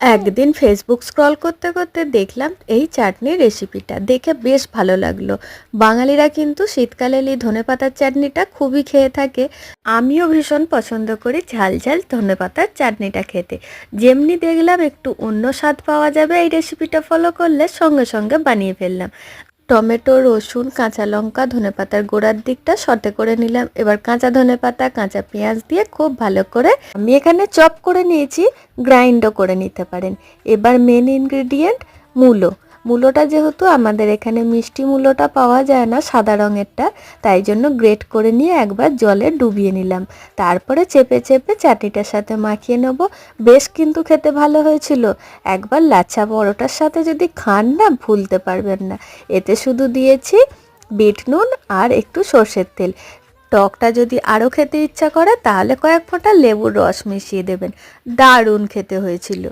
একদিন Facebook scroll করতে করতে দেখলাম এই চাটনির রেসিপিটা, দেখে বেশ ভালো লাগলো। বাঙালিরা কিন্তু শীতকালে এই ধনেপাতার চাটনিটা খুবই খেয়ে থাকে। আমিও ভীষণ পছন্দ করি ঝাল ঝাল ধনেপাতার চাটনিটা খেতে। যেমনি দেখলাম একটু অন্য স্বাদ পাওয়া যাবে এই রেসিপিটা ফলো করলে, সঙ্গে সঙ্গে বানিয়ে ফেললাম। টমেটো, রসুন, কাঁচা লঙ্কা, ধনেপাতার গোড়ার দিকটা সতে করে নিলাম। এবার কাঁচা ধনেপাতা, কাঁচা পেঁয়াজ দিয়ে খুব ভালো করে আমি এখানে চপ করে নিয়েছি, গ্রাইন্ডও করে নিতে পারেন। এবার মেন ইনগ্রেডিয়েন্ট মূলো। মূলোটা যেহেতু আমাদের এখানে মিষ্টি মূলোটা পাওয়া যায় না, সাদা রঙেরটা, তাই জন্য গ্রেট করে নিয়ে একবার জলে ডুবিয়ে নিলাম। তারপরে চেপে চেপে চাটনিটার সাথে মাখিয়ে নেব। বেশ কিন্তু খেতে ভালো হয়েছিল। একবার লাচ্ছা পরোটার সাথে যদি খান না, ভুলতে পারবেন না। এতে শুধু দিয়েছি বিট নুন আর একটু সর্ষের তেল। টকটা যদি আরও খেতে ইচ্ছা করে তাহলে কয়েক ফোঁটা লেবুর রস মিশিয়ে দেবেন। দারুণ খেতে হয়েছিল।